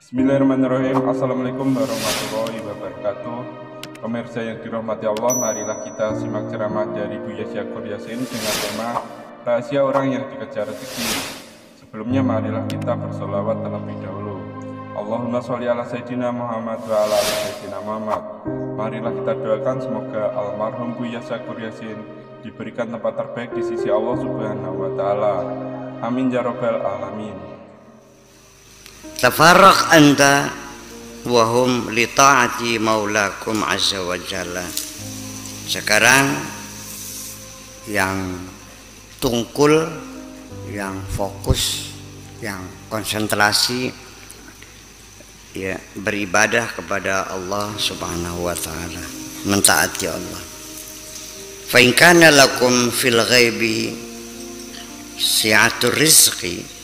Bismillahirrahmanirrahim. Assalamualaikum warahmatullahi wabarakatuh. Pemirsa yang dirahmati Allah, marilah kita simak ceramah dari Buya Syakur Yasin dengan tema Rahasia Orang yang Dikejar Rezeki. Sebelumnya marilah kita bersolawat terlebih dahulu. Allahumma sholli ala Sayyidina Muhammad wa ala ali Sayyidina Muhammad. Marilah kita doakan semoga almarhum Buya Syakur Yasin diberikan tempat terbaik di sisi Allah Subhanahu wa Ta'ala. Amin ya Rabbal Alamin. Tafarraq anta wahum li ta'ati maulakum azza wa jalla. Sekarang yang tungkul, yang fokus, yang konsentrasi ya beribadah kepada Allah Subhanahu wa taala, mentaati Allah. Fa in kana lakum fil ghaibi si'atur rizqi,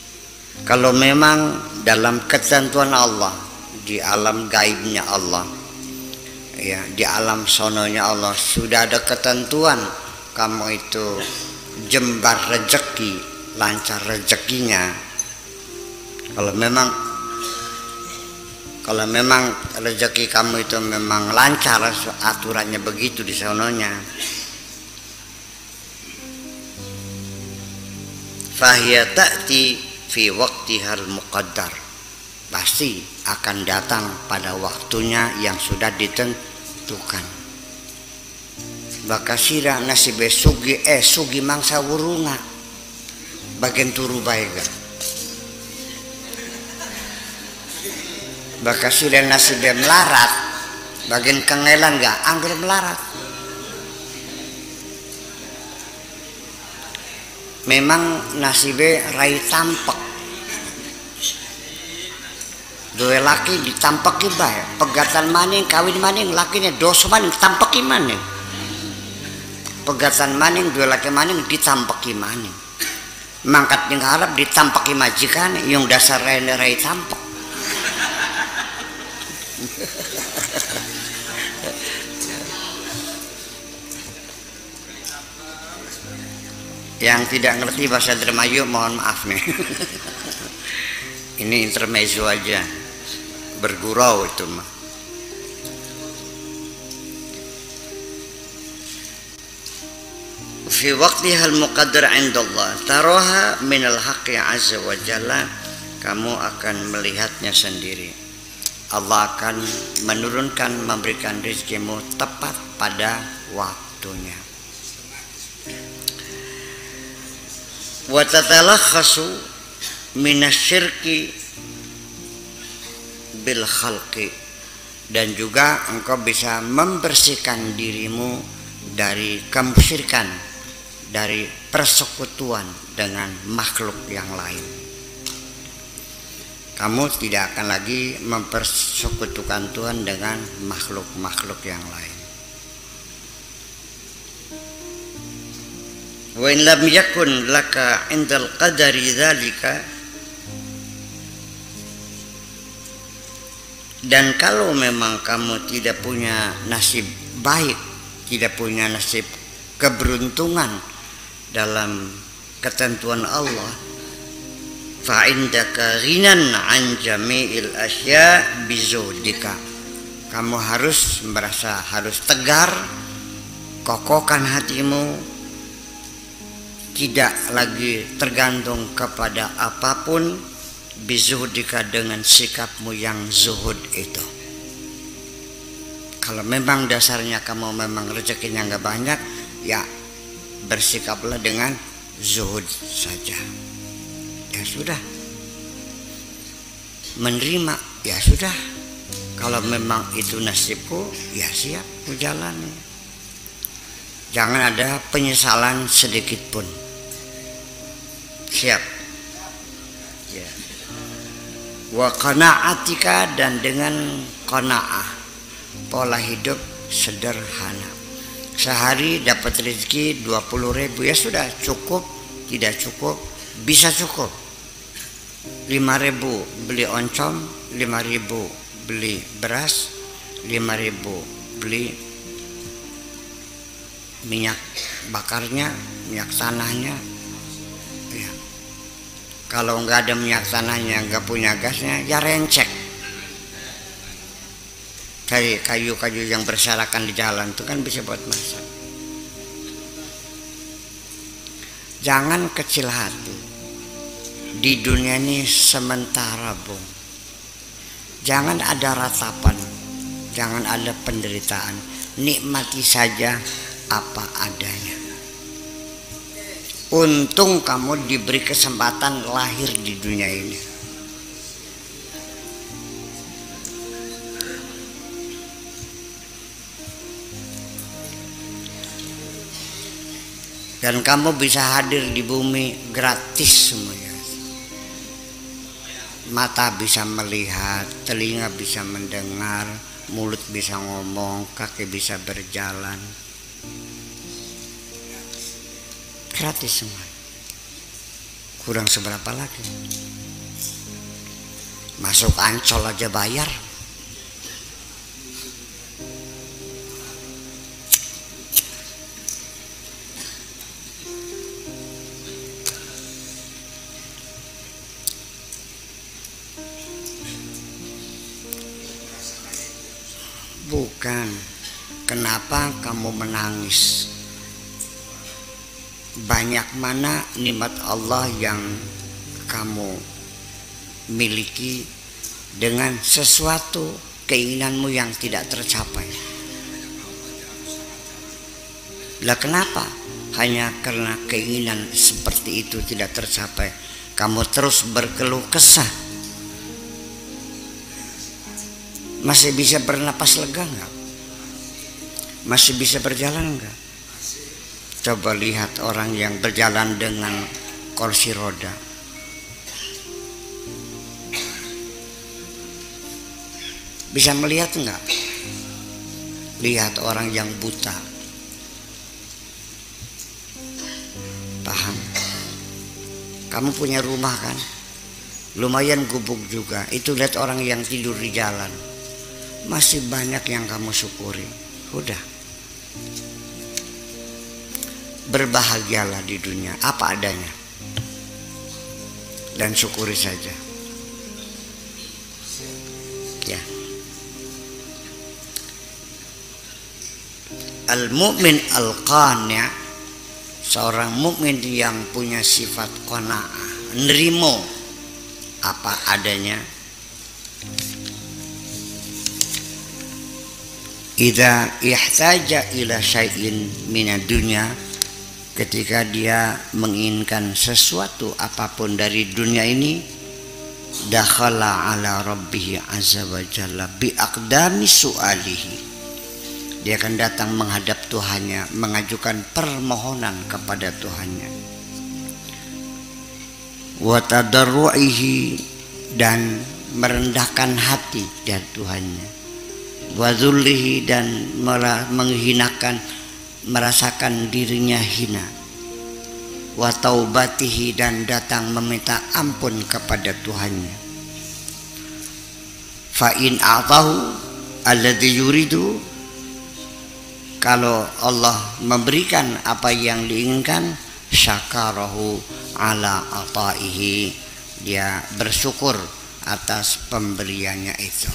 kalau memang dalam ketentuan Allah, di alam gaibnya Allah, ya di alam sononya Allah sudah ada ketentuan kamu itu jembar rezeki, lancar rezekinya. Kalau memang rezeki kamu itu memang lancar, aturannya begitu di sononya, fahiya ta'ti fi waqtihal muqaddar, pasti akan datang pada waktunya yang sudah ditentukan. Bakasira nasibe sugi mangsa wurunga bagian turu baega. Bakasira nasibe melarat bagian kengelan gak anggur melarat. Memang nasibe rai tampak, dua laki ditampaki bae, pegatan maning kawin maning lakinya dosa maning tampaki maning, pegatan maning dua laki maning ditampaki maning, mangkat yang harap ditampaki majikan yang dasar rai tampak. Yang tidak ngerti bahasa Dermayu mohon maaf nih. Ini intermezzo aja, bergurau itu mah. Fi waqtihal muqaddar 'inda Allah taraha minal haqqi 'azza wa jalla, kamu akan melihatnya sendiri. Allah akan menurunkan, memberikan rezekimu tepat pada waktunya. Wa tatalakhasu minasyirki bil khalqi, dan juga engkau bisa membersihkan dirimu dari kemusyrikan, dari persekutuan dengan makhluk yang lain. Kamu tidak akan lagi mempersekutukan Tuhan dengan makhluk-makhluk yang lain. Wa in lam yakun laka indal qadari dzalika, dan kalau memang kamu tidak punya nasib baik, tidak punya nasib keberuntungan dalam ketentuan Allah, fa indaka ghinan an jami'il asya bizuhdika, kamu harus merasa harus tegar, kokohkan hatimu, tidak lagi tergantung kepada apapun, bizuhdika dengan sikapmu yang zuhud itu. Kalau memang dasarnya kamu memang rezekinya nggak banyak, ya bersikaplah dengan zuhud saja. Ya sudah, menerima ya sudah. Kalau memang itu nasibku, ya siap ku jalani. Jangan ada penyesalan sedikit pun. Siap ya. Wa qana'atika, dan dengan qana'ah, pola hidup sederhana. Sehari dapat rezeki 20.000, ya sudah cukup, tidak cukup, bisa cukup. 5.000 beli oncom, 5.000 beli beras, 5.000 beli minyak bakarnya, minyak tanahnya. Ya. Kalau nggak ada minyak tanahnya, nggak punya gasnya, ya rencek. kayak kayu-kayu yang berserakan di jalan itu kan bisa buat masak. Jangan kecil hati. Di dunia ini sementara, Bung. Jangan ada ratapan, jangan ada penderitaan. Nikmati saja apa adanya. Untung kamu diberi kesempatan lahir di dunia ini. Dan kamu bisa hadir di bumi gratis semuanya. Mata bisa melihat, telinga bisa mendengar, mulut bisa ngomong, kaki bisa berjalan. Gratis semua. Kurang seberapa lagi? Masuk Ancol aja bayar. Bukan. Kenapa kamu menangis? Banyak mana nikmat Allah yang kamu miliki dengan sesuatu keinginanmu yang tidak tercapai. Lah kenapa? Hanya karena keinginan seperti itu tidak tercapai, kamu terus berkeluh kesah. Masih bisa bernapas lega enggak? Masih bisa berjalan enggak? Coba lihat orang yang berjalan dengan kursi roda. Bisa melihat enggak? Lihat orang yang buta. Paham? Kamu punya rumah kan? Lumayan gubuk juga. Itu lihat orang yang tidur di jalan. Masih banyak yang kamu syukuri. Udah. Berbahagialah di dunia apa adanya. Dan syukuri saja. Ya. Al-mu'min al-qani', seorang mukmin yang punya sifat qanaah, nerimo apa adanya. Idza ihtaja ila syai'in minad dunya, ketika dia menginginkan sesuatu apapun dari dunia ini, dakhala ala rabbih azza wa jalla bi aqdami su'alihi. Dia akan datang menghadap Tuhannya, mengajukan permohonan kepada Tuhannya. Wa tadarru'ihi, dan merendahkan hati dari Tuhannya. Wa dzullihi, dan menghinakan, merasakan dirinya hina. Wa taubatihi, dan datang meminta ampun kepada Tuhannya. Fa in a'tahu alladhi yuridu, kalau Allah memberikan apa yang diinginkan, syakarahu ala ataihi, dia bersyukur atas pemberiannya itu.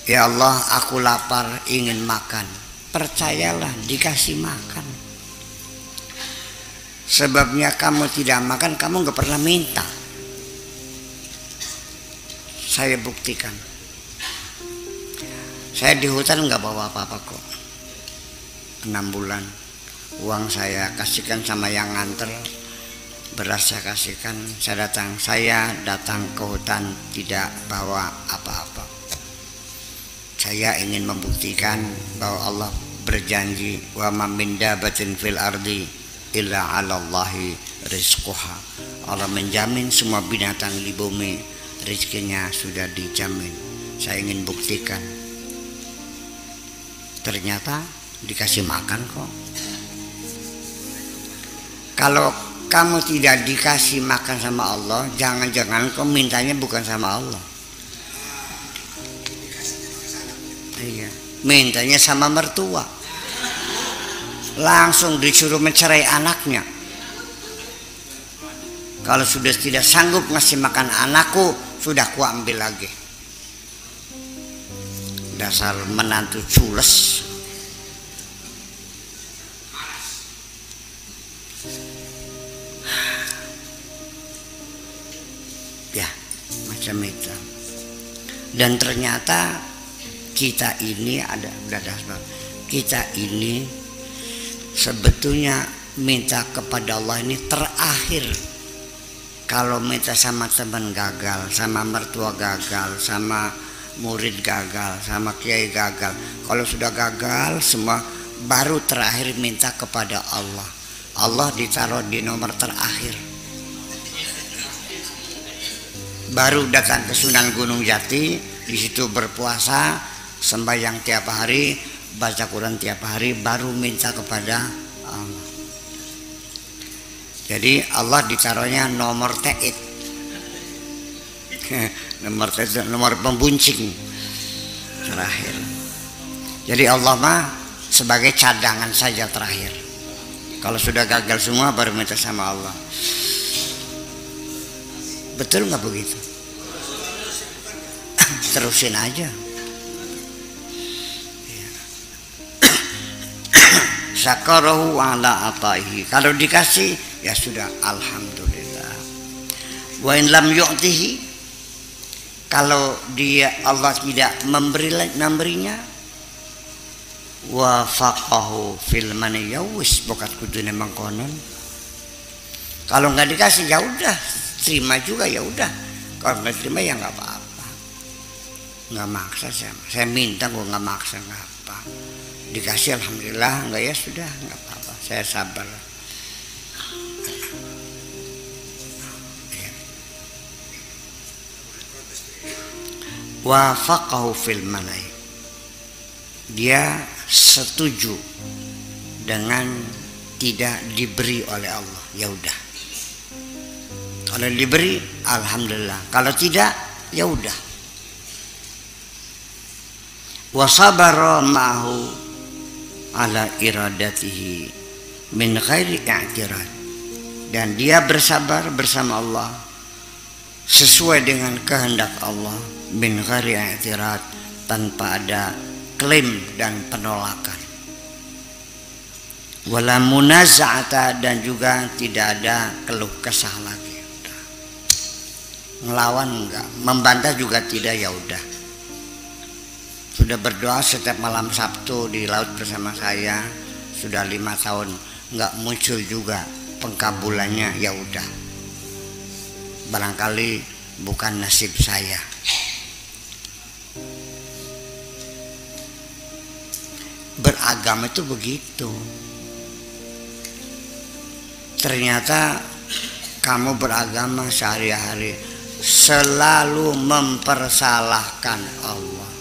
Ya Allah, aku lapar, ingin makan. Percayalah, dikasih makan. Sebabnya kamu tidak makan, kamu gak pernah minta. Saya buktikan. Saya di hutan gak bawa apa-apa kok. 6 bulan. Uang saya kasihkan sama yang nganter. Beras saya kasihkan. Saya datang ke hutan tidak bawa apa-apa. Saya ingin membuktikan bahwa Allah berjanji, wa ma min dabatin fil ardi illa 'alallahi rizquha. Allah menjamin semua binatang di bumi rezekinya sudah dijamin. Saya ingin buktikan. Ternyata dikasih makan kok. Kalau kamu tidak dikasih makan sama Allah, jangan-jangan kau mintanya bukan sama Allah. Iya, mintanya sama mertua. Langsung disuruh mencerai anaknya. Kalau sudah tidak sanggup ngasih makan anakku, sudah ku ambil lagi. dasar menantu cules. Ya, macam itu. Dan ternyata kita ini kita ini sebetulnya minta kepada Allah ini terakhir. Kalau minta sama teman gagal, sama mertua gagal, sama murid gagal, sama kiai gagal. Kalau sudah gagal semua, baru terakhir minta kepada Allah. Allah ditaruh di nomor terakhir. Baru datang ke Sunan Gunung Jati, di situ berpuasa, sembahyang tiap hari, baca Quran tiap hari, baru minta kepada Allah. Jadi Allah ditaruhnya nomor te'id, nomor pembuncing terakhir. Jadi Allah mah sebagai cadangan saja terakhir. Kalau sudah gagal semua baru minta sama Allah. Betul nggak begitu? Terusin aja. Syakarahu ala ataihi. Kalau dikasih ya sudah alhamdulillah. Wa in lam yu'tihi, kalau dia Allah tidak memberinya, wa faqahu fil mani yawis, bokat kudune mangkonon. Kalau nggak dikasih ya udah, terima juga ya udah. Kalau nggak terima ya nggak apa-apa. Nggak maksa saya minta, gue nggak maksa, nggak apa. Dikasih alhamdulillah, enggak ya sudah, enggak apa-apa, saya sabar. Wa faqahu fil manai, dia setuju dengan tidak diberi oleh Allah, ya udah. Kalau diberi alhamdulillah, kalau tidak ya udah. Wa sabara ma'hu ala iradatihi min ghairi i'tirad, dan dia bersabar bersama Allah sesuai dengan kehendak Allah min ghairi i'tirad, tanpa ada klaim dan penolakan. Wala munaza'ata, dan juga tidak ada keluh kesah lagi. Udah. Ngelawan enggak, membantah juga tidak, ya udah. Sudah berdoa setiap malam Sabtu di laut bersama saya sudah 5 tahun, nggak muncul juga pengkabulannya, ya udah. Barangkali bukan nasib saya. Beragama itu begitu. Ternyata kamu beragama sehari-hari selalu mempersalahkan Allah.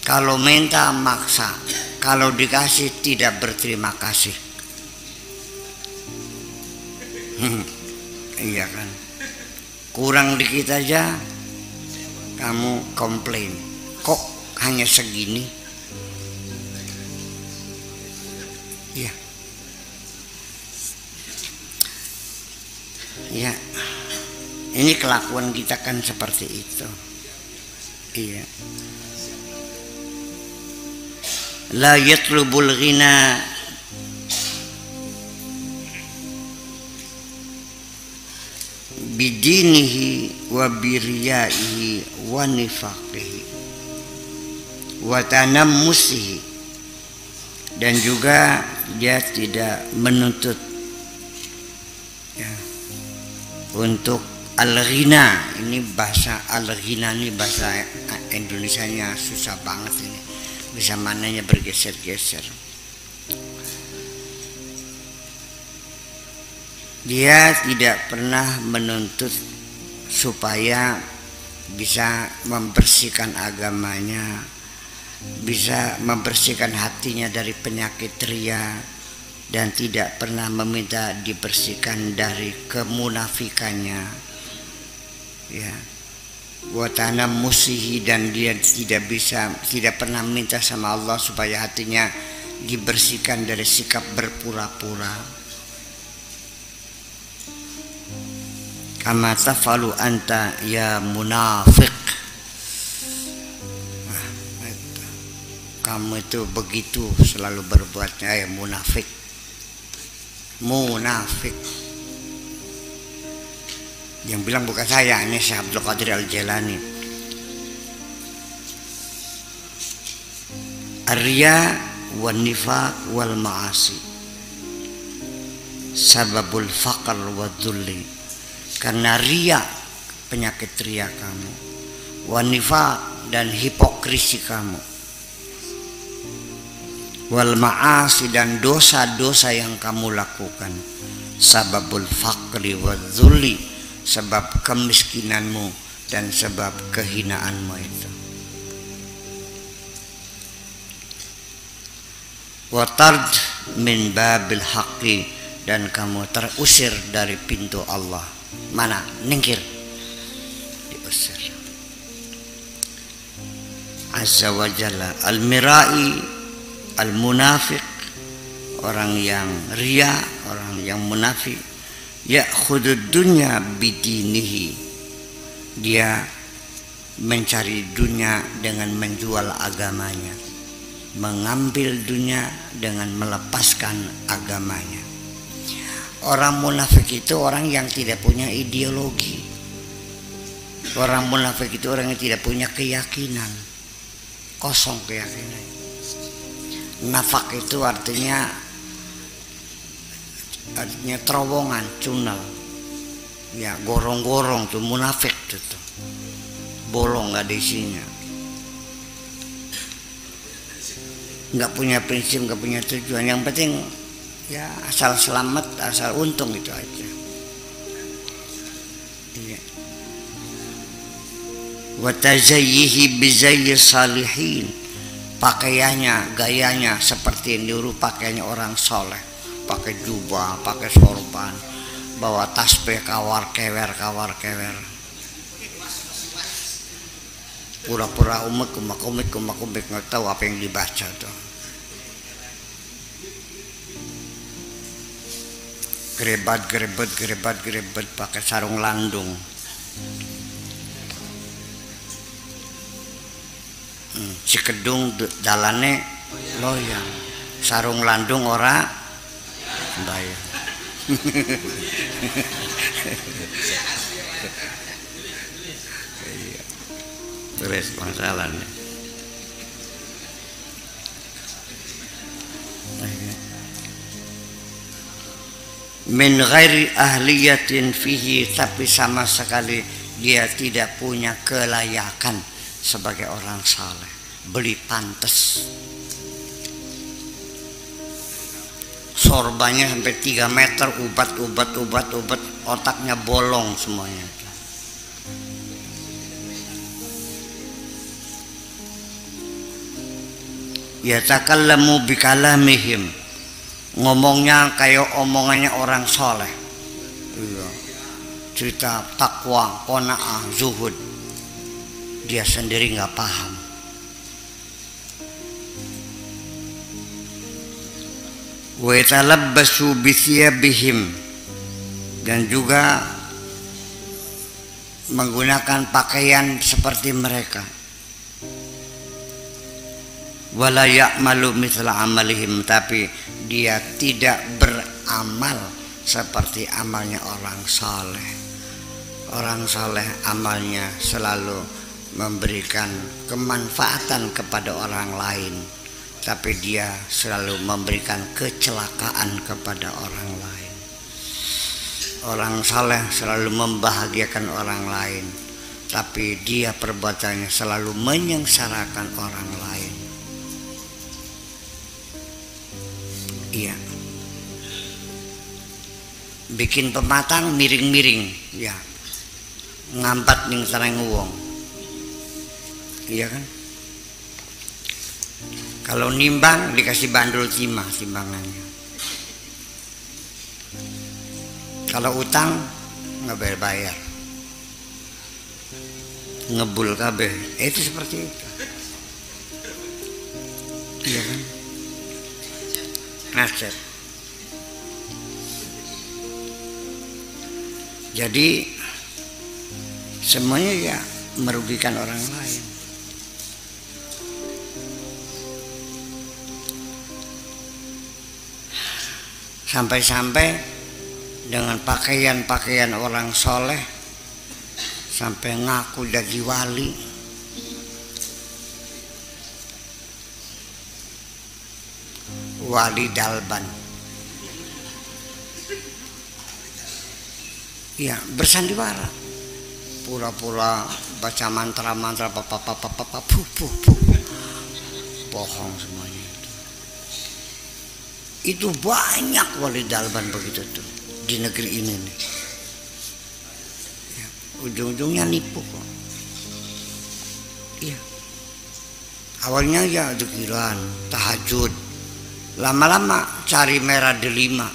Kalau minta maksa, kalau dikasih tidak berterima kasih. Iya kan? Kurang dikit aja kamu komplain. Kok hanya segini? Iya. Ya. Ini kelakuan kita kan seperti itu. Iya. La yatlubul ghina bidinihi wa biriyaihi wa nifaqihi wa tanammusihi, dan juga dia tidak menuntut ya, untuk al-ghina. Ini bahasa al-ghina, ini bahasa Indonesianya susah banget ini. Bisa mananya bergeser-geser. Dia tidak pernah menuntut supaya bisa membersihkan agamanya, bisa membersihkan hatinya dari penyakit ria, dan tidak pernah meminta dibersihkan dari kemunafikannya. Ya. Watana musihi, dan dia tidak pernah minta sama Allah supaya hatinya dibersihkan dari sikap berpura-pura. Kama tafalu anta ya munafiq, kamu itu begitu selalu berbuatnya munafik. Munafik. Yang bilang bukan saya, ini Syekh Abdul Qadir Al-Jailani. Ar-riya wan nifaq wal ma'asi sababul faqr wa dhulli. Karena riya, penyakit riya kamu, wan nifaq dan hipokrisi kamu, wal ma'asi dan dosa-dosa yang kamu lakukan, sababul faqri wa dhulli, sebab kemiskinanmu dan sebab kehinaanmu itu. Watard min babil haqqi, dan kamu terusir dari pintu Allah. Mana? Ningkir, diusir. Azza wa jalla. Al-mirai, al-munafiq, orang yang riya, orang yang munafik. Ya'khudud dunya bidinihi, dia mencari dunia dengan menjual agamanya, mengambil dunia dengan melepaskan agamanya. Orang munafik itu orang yang tidak punya ideologi. Orang munafik itu orang yang tidak punya keyakinan, kosong keyakinan. Nafak itu artinya terowongan, cunal, ya, gorong-gorong tuh munafik tuh, bolong nggak ada isinya, nggak punya prinsip, nggak punya tujuan. Yang penting ya asal selamat, asal untung, itu aja. Iya. Wa tazayyihi bizayyi salihin, pakaiannya, gayanya seperti yang diurut pakaiannya orang soleh. Pakai jubah, pakai sorban, bawa tasbih kawar kewer, pura-pura kumak-kumik nggak tahu apa yang dibaca tuh. Gerebat pakai sarung landung. Cikedung dalane loyang, sarung landung ora bayar. Terus masalahnya min ghairi ahliyatin fihi, tapi sama sekali dia tidak punya kelayakan sebagai orang saleh. Beli pantes, sorbannya sampai 3 meter, ubat, otaknya bolong semuanya. Yatakallamu bikalamihim, ngomongnya kayak omongannya orang soleh. Iya. Cerita takwa, qanaah, zuhud, dia sendiri nggak paham. Wa yatalabbasu bithiyabihim, dan juga menggunakan pakaian seperti mereka. Wala ya'malu mithla amalihim, tapi dia tidak beramal seperti amalnya orang saleh. Orang saleh amalnya selalu memberikan kemanfaatan kepada orang lain, tapi dia selalu memberikan kecelakaan kepada orang lain. Orang saleh selalu membahagiakan orang lain, tapi dia perbuatannya selalu menyengsarakan orang lain. Iya. Bikin pematang miring-miring, ya. Ngampat ning sareng wong. Iya kan? Kalau nimbang dikasih bandul timah timbangannya. Kalau utang nggak bayar, ngebul kabeh. Itu seperti itu. Iya kan? Nasihat. Jadi semuanya ya merugikan orang lain. Sampai-sampai dengan pakaian-pakaian orang soleh, sampai ngaku jadi wali. Wali Dalban. Ya, bersandiwara. Pura-pura baca mantra-mantra papa bohong semuanya itu banyak wali Dalban begitu tuh di negeri ini nih. Ya, ujung-ujungnya nipu kok. Iya. Awalnya ya zikiran, tahajud, lama-lama cari merah delima.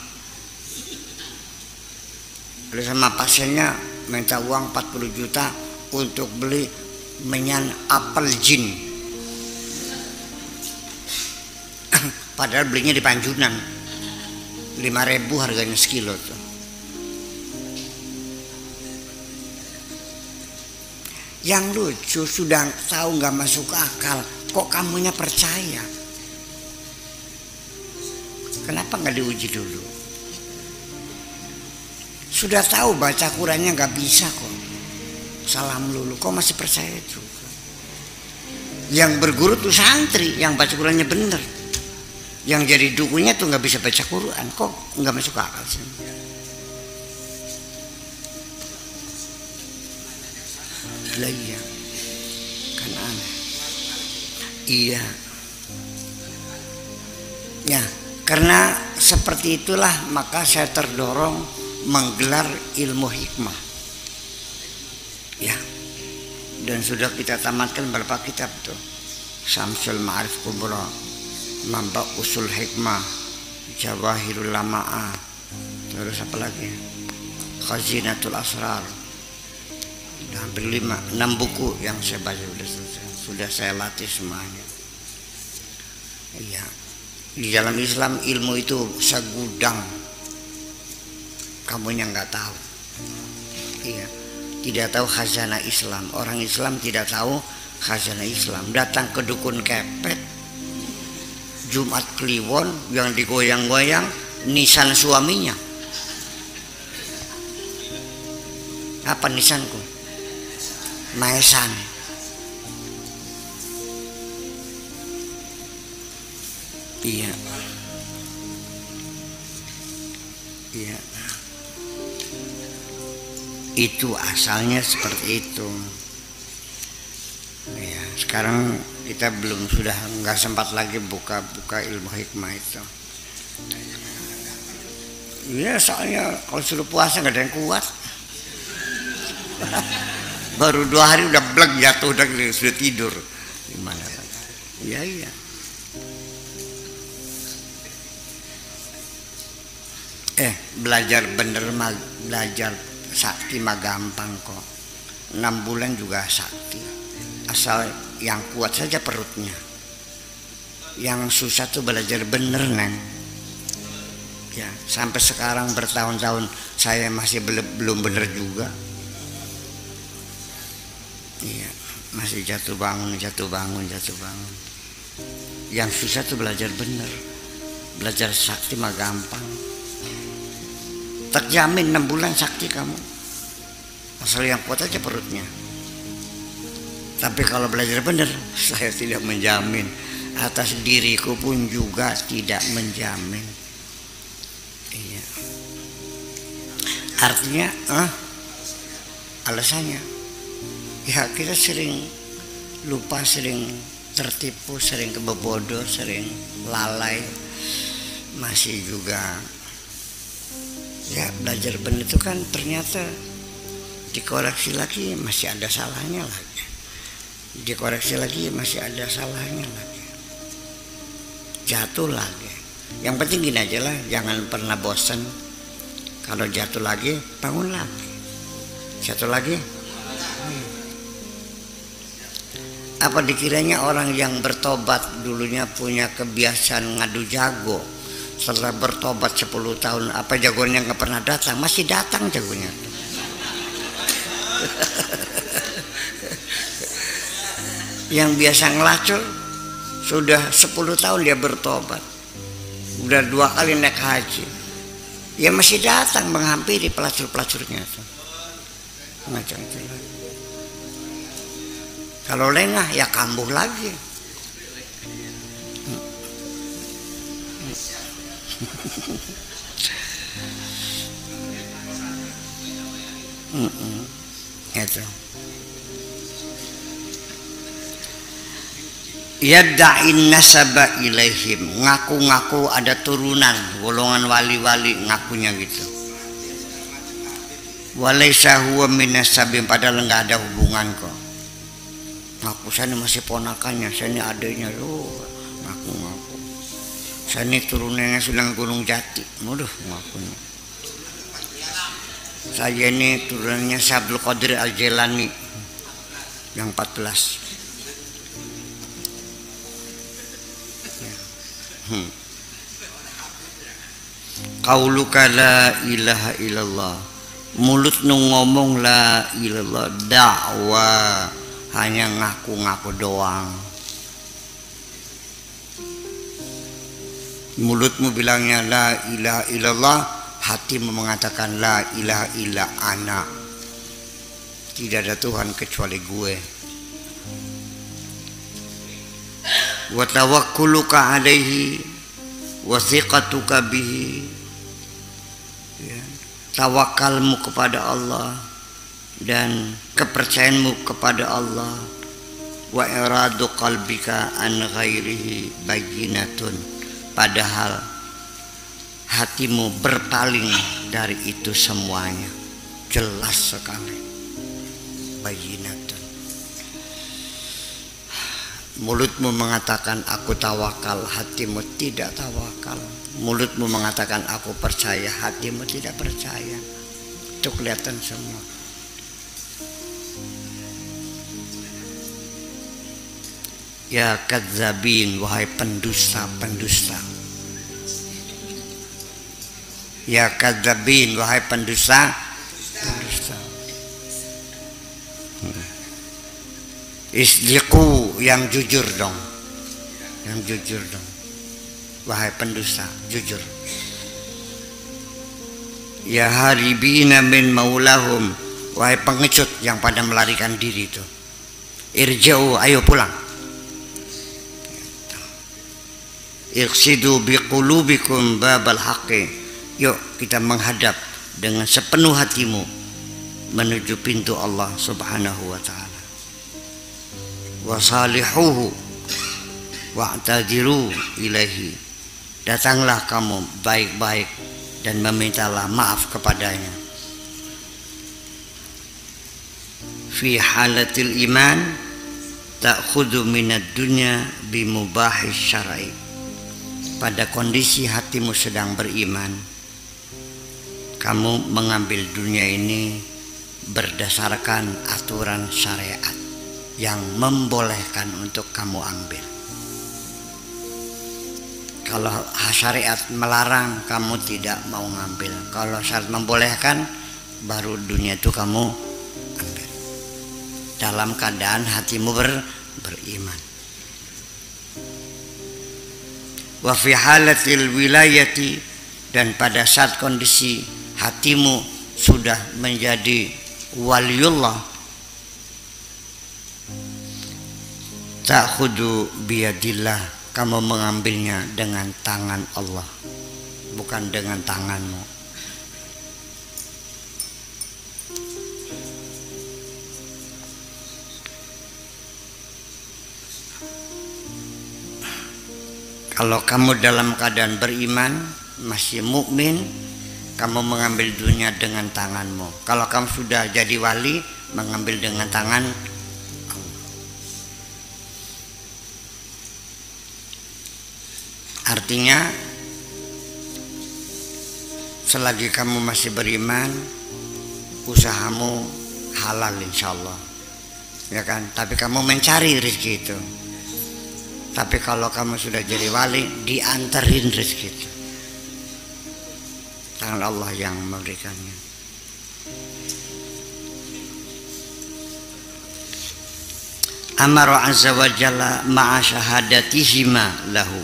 Lalu sama pasiennya minta uang 40 juta untuk beli menyan apel jin. Padahal belinya di Panjunan 5.000 harganya sekilo tuh. Yang lucu sudah tahu nggak masuk akal, kok kamunya percaya? Kenapa nggak diuji dulu? Sudah tahu baca Qurannya nggak bisa kok, salam lulu, kok masih percaya juga? Yang berguru tuh santri yang baca Qurannya bener. Yang jadi dukunya tuh nggak bisa baca Quran, kok nggak masuk akal sih? Lah iya, kan aneh. Iya, ya karena seperti itulah maka saya terdorong menggelar ilmu hikmah. Ya, dan sudah kita tamatkan berapa kitab tuh? Syamsul Ma'arif Kubra, Mamba Usul Hikmah, Jawahirul Lama'ah, terus apa lagi? Khazinatul Asrar. Udah hampir 6 buku yang saya baca sudah saya latih semuanya. Iya. Di dalam Islam ilmu itu segudang. Kamunya nggak tahu. Iya. Tidak tahu khazanah Islam. Orang Islam tidak tahu khazanah Islam. Datang ke dukun kepet, Jumat Kliwon yang digoyang-goyang nisan suaminya. Apa nisanku? Maesan. Iya. Iya. Itu asalnya seperti itu. Ya, sekarang kita sudah nggak sempat lagi buka ilmu hikmah itu. Iya, soalnya kalau suruh puasa nggak ada yang kuat. Baru 2 hari udah bleg jatuh, sudah tidur. Gimana? Iya. Belajar bener mah, belajar sakti mah gampang kok. 6 bulan juga sakti. Asal yang kuat saja perutnya. Yang susah tuh belajar bener, Neng. Ya, sampai sekarang bertahun-tahun saya masih belum bener juga. Iya, masih jatuh bangun. Yang susah tuh belajar bener. Belajar sakti mah gampang. Terjamin 6 bulan sakti kamu. Asal yang kuat aja perutnya. Tapi kalau belajar bener, saya tidak menjamin. Atas diriku pun juga tidak menjamin. Iya. Artinya, alasannya, ya kita sering lupa, sering tertipu, sering kebobodoh, sering lalai. Masih juga ya belajar benar itu kan ternyata dikoreksi lagi masih ada salahnya lagi, dikoreksi lagi masih ada salahnya lagi, jatuh lagi. Yang penting gini aja lah, jangan pernah bosan. Kalau jatuh lagi bangun lagi, jatuh lagi. Apa dikiranya orang yang bertobat dulunya punya kebiasaan ngadu jago, setelah bertobat 10 tahun apa jagonya nggak pernah datang? Masih datang jagonya. Yang biasa ngelacur sudah 10 tahun dia bertobat, udah 2 kali naik haji, Ya masih datang menghampiri pelacur-pelacurnya tuh. Macam itu. Kalau lengah ya kambuh lagi. Itu. Yadda'in nasaba ilaihim, ngaku-ngaku ada turunan golongan wali-wali, ngakunya gitu. Walaysa huwa minasabim, padahal enggak ada hubungan kok. Ngaku saya ini masih ponakannya, saya ini adiknya loh, ngaku-ngaku. Saya ini turunannya Sunan Gunung Jati, waduh ngakunya. Saya ini turunannya Abdul Qadir Al-Jailani yang 14. Qauluka la ilaha illallah, mulut nu ngomong la ilallah, dakwah hanya ngaku-ngaku doang. Mulutmu bilangnya la ilaha illallah, hatimu mengatakan la ilaha illa ana, tidak ada Tuhan kecuali gue. Wa tawakkuluka alaihi wa thiqatuka bihi, ya, tawakalmu kepada Allah dan kepercayaanmu kepada Allah. Wa iradu qalbika an ghairihi bayyinatun, padahal hatimu berpaling dari itu semuanya, jelas sekali. Bayyinatun. Mulutmu mengatakan aku tawakal, hatimu tidak tawakal. Mulutmu mengatakan aku percaya, hatimu tidak percaya. Itu kelihatan semua. Ya kadzabin, wahai pendusta-pendusta. Ya kadzabin, wahai pendusta-pendusta. Isdiqu, yang jujur dong, yang jujur dong, wahai pendusta, jujur. Ya haribina min maulahum, wahai pengecut yang pada melarikan diri itu. Irja'u, ayo pulang. Iqsidu biqulubikum babal haqqi, yuk kita menghadap dengan sepenuh hatimu menuju pintu Allah Subhanahu wa ta'ala. Wasalihuhu wa'tadiru ilaihi, datanglah kamu baik-baik dan memintalah maaf kepadanya. Fi halatil iman ta'khudhu minad dunya bimubahis syar'i, pada kondisi hatimu sedang beriman, kamu mengambil dunia ini berdasarkan aturan syariat yang membolehkan untuk kamu ambil. Kalau syariat melarang, kamu tidak mau ngambil. Kalau syariat membolehkan, baru dunia itu kamu ambil. Dalam keadaan hatimu beriman. Wa fi halatil wilayati, dan pada saat kondisi hatimu sudah menjadi waliullah, ta'khudhu biyadillah, kamu mengambilnya dengan tangan Allah, bukan dengan tanganmu. Kalau kamu dalam keadaan beriman, masih mukmin, kamu mengambil dunia dengan tanganmu. Kalau kamu sudah jadi wali, mengambil dengan tangan Allah. Artinya, selagi kamu masih beriman, usahamu halal insya Allah, ya kan? Tapi kamu mencari rezeki itu. Tapi kalau kamu sudah jadi wali, diantarin rezeki itu. Tangan Allah yang memberikannya. Amara azza wa jalla ma'a syahadatihima lahu.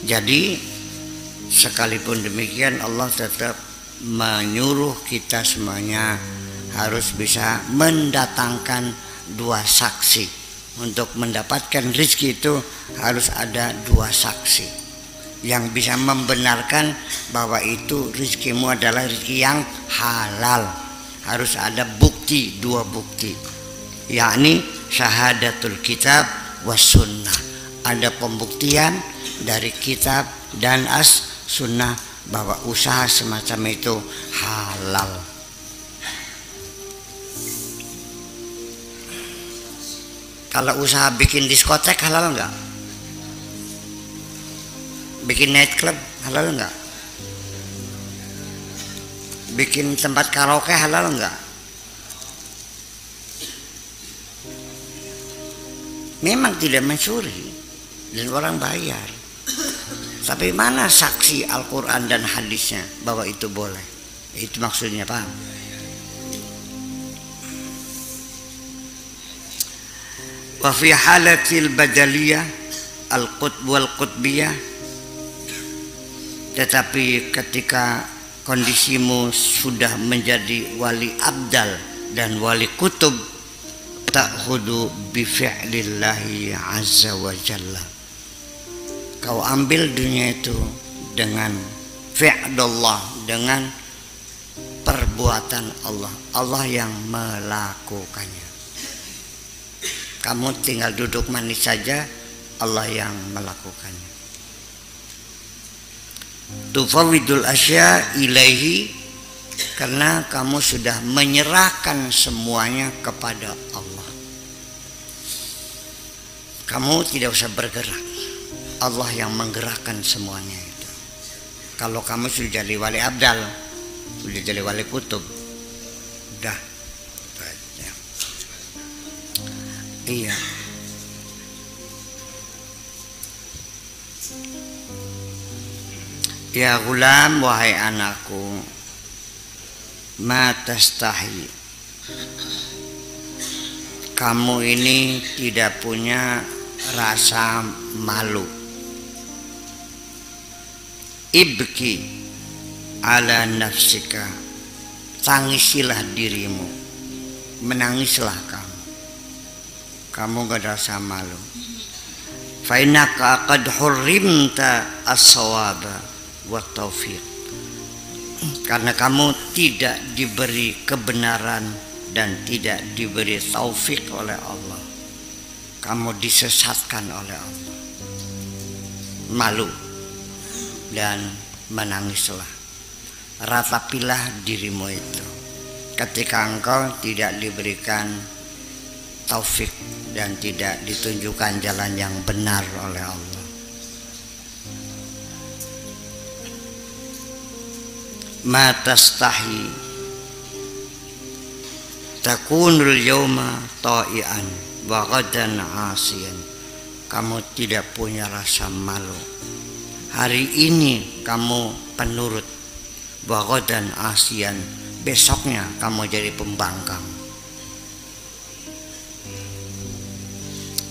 Jadi Sekalipun demikian Allah tetap menyuruh kita semuanya harus bisa mendatangkan dua saksi. Untuk mendapatkan rezeki itu harus ada dua saksi yang bisa membenarkan bahwa itu rezekimu adalah rezeki yang halal. Harus ada bukti, dua bukti, yakni syahadatul kitab was sunnah. Ada pembuktian dari kitab dan sunnah bahwa usaha semacam itu halal. Kalau usaha bikin diskotek halal enggak? Bikin night club halal enggak? Bikin tempat karaoke halal enggak? Memang tidak mencuri dan orang bayar. Tapi mana saksi Al-Quran dan hadisnya bahwa itu boleh? Itu maksudnya, paham? Wa fi halatil badaliyah al-qutb wal qutbiyah, tetapi ketika kondisimu sudah menjadi wali abdal dan wali kutub, ta'khudu bi fi'lillahi azza wa jalla, kau ambil dunia itu dengan fi'lullah, dengan perbuatan Allah, Allah yang melakukannya. Kamu tinggal duduk manis saja, Allah yang melakukannya. Tufawidul asya ilaihi, karena kamu sudah menyerahkan semuanya kepada Allah. Kamu tidak usah bergerak, Allah yang menggerakkan semuanya itu. Kalau kamu sudah jadi wali abdal, sudah jadi wali kutub, dah. Iya. Ya gulam, wahai anakku, ma tastahi, kamu ini tidak punya rasa malu. Ibki ala nafsika, tangisilah dirimu, menangislah kamu gak ada rasa malu. Fa innaka qad hurrimta as-shawaba wa taufiq, karena kamu tidak diberi kebenaran dan tidak diberi taufik oleh Allah. Kamu disesatkan oleh Allah. Malu dan menangislah, ratapilah dirimu itu ketika engkau tidak diberikan taufik dan tidak ditunjukkan jalan yang benar oleh Allah. Ma tastahi takunul yawma ta'ian wa ghadan 'asiyan, kamu tidak punya rasa malu. Hari ini kamu penurut, wa ghadan 'asiyan, besoknya kamu jadi pembangkang.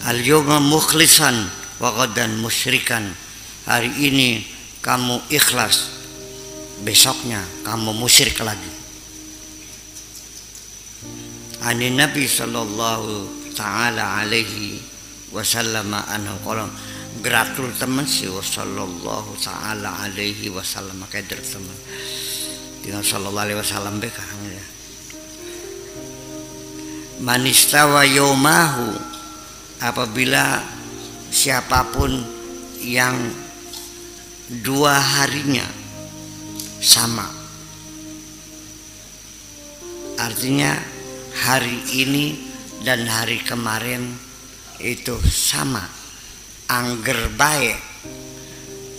Al-yawma mukhlisan wa ghadan musyrikan, hari ini kamu ikhlas, besoknya kamu musyrik lagi. Ani Nabi sallallahu ta'ala alaihi wasallam anhu qala, gratul teman si sallallahu ta'ala alaihi wasallam, kader teman dengan sallallahu alaihi wasallam bekang ya. Man istawa yawmahu, apabila siapapun yang dua harinya sama, artinya hari ini dan hari kemarin itu sama, angger baik,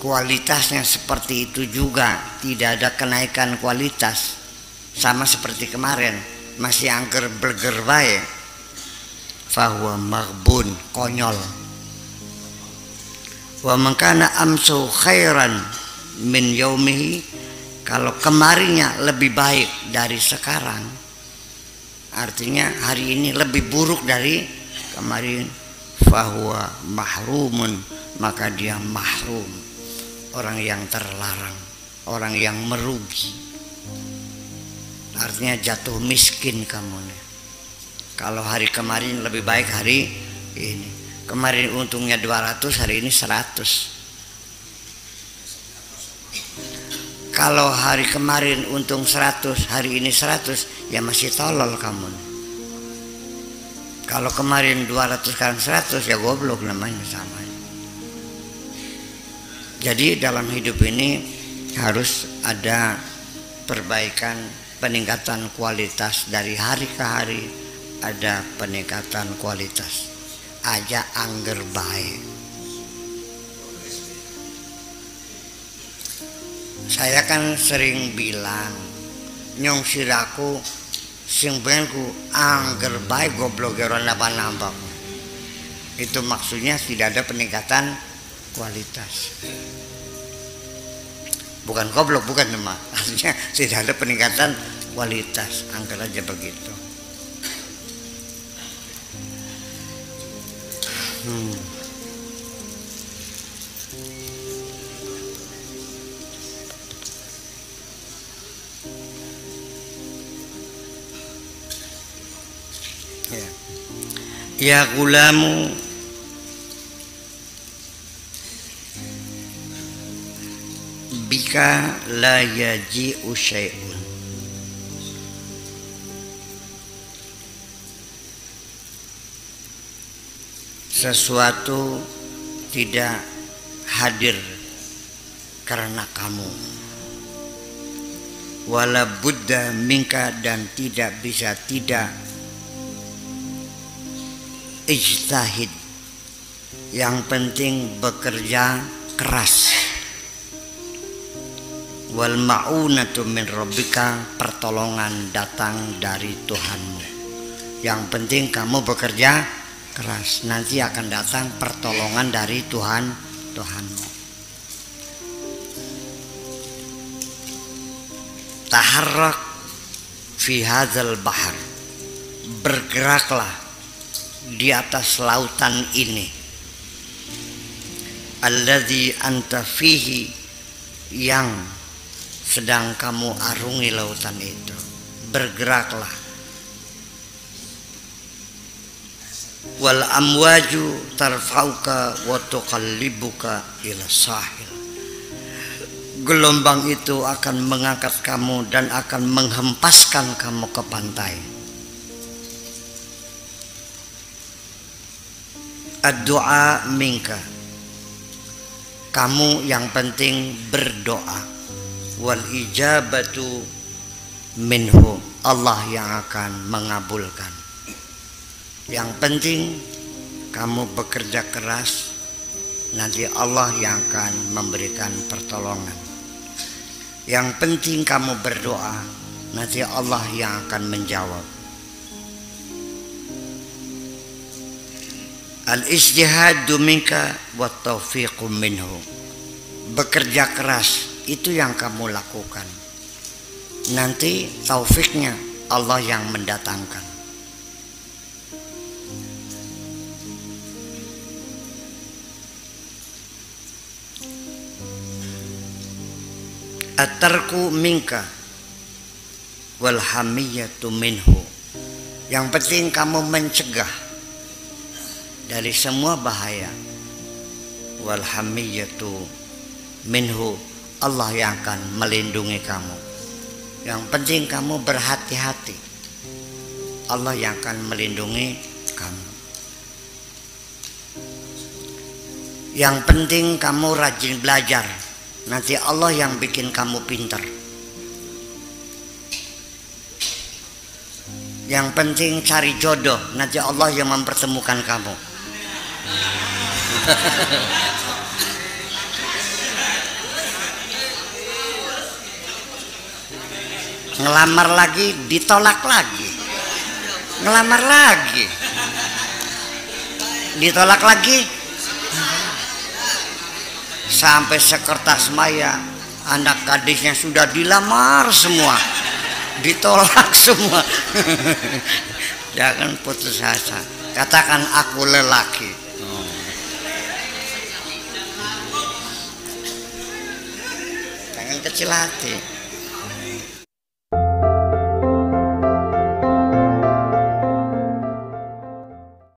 kualitasnya seperti itu juga, tidak ada kenaikan kualitas, sama seperti kemarin, masih angger bleger baik, fahuwa maghbun, konyol. Wa man kana amsu khairan min yaumihi, kalau kemarinnya lebih baik dari sekarang, artinya hari ini lebih buruk dari kemarin, fahuwa mahrumun, maka dia mahrum. orang yang terlarang, orang yang merugi. Artinya jatuh miskin kamu nih. Kalau hari kemarin lebih baik hari ini. Kemarin untungnya 200, hari ini 100. Kalau hari kemarin untung 100, hari ini 100, ya masih tolol kamu nih. Kalau kemarin 200 sekarang 100, ya goblok namanya, sama. Jadi dalam hidup ini harus ada perbaikan, peningkatan kualitas dari hari ke hari, ada peningkatan kualitas. Aja angger baik. Saya kan sering bilang, nyong siraku sing pengenku angger baik goblok ora nambah-nambah. Itu maksudnya tidak ada peningkatan kualitas. Bukan goblok, bukan teman. Artinya tidak ada peningkatan kualitas. Angger aja begitu. Ya gulamu, bika la yaji'u syai'un. Sesuatu tidak hadir karena kamu. Wala budda minka, dan tidak bisa tidak ijtihad. Yang penting bekerja keras. Wal ma'unatu min rabbika, pertolongan datang dari Tuhanmu. Yang penting kamu bekerja keras, nanti akan datang pertolongan dari Tuhanmu. Taharrak fi hadzal bahar, bergeraklah di atas lautan ini. Alladzi anta fihi, yang sedang kamu arungi lautan itu. Bergeraklah. Wal amwaju tarfauka wa tuqallibuka ila sahil, gelombang itu akan mengangkat kamu dan akan menghempaskan kamu ke pantai. Ad-du'a minka, kamu yang penting berdoa. Wal ijabatu minhu, Allah yang akan mengabulkan. Yang penting kamu bekerja keras, nanti Allah yang akan memberikan pertolongan. Yang penting kamu berdoa, nanti Allah yang akan menjawab. Al-ijtihadu minka wa taufiqu minhu, bekerja keras itu yang kamu lakukan, nanti taufiknya Allah yang mendatangkan. At-tarku minka wal hamiyatu minhu, yang penting kamu mencegah dari semua bahaya. Wal hamiyatu minhu, Allah yang akan melindungi kamu. Yang penting kamu berhati-hati, Allah yang akan melindungi kamu. Yang penting kamu rajin belajar, nanti Allah yang bikin kamu pintar. Yang penting cari jodoh, nanti Allah yang mempertemukan kamu. Ngelamar lagi, ditolak lagi. Ngelamar lagi, ditolak lagi. Sampai sekertas maya, anak gadisnya sudah dilamar semua, ditolak semua. Jangan putus asa, katakan aku lelaki. kecil hati.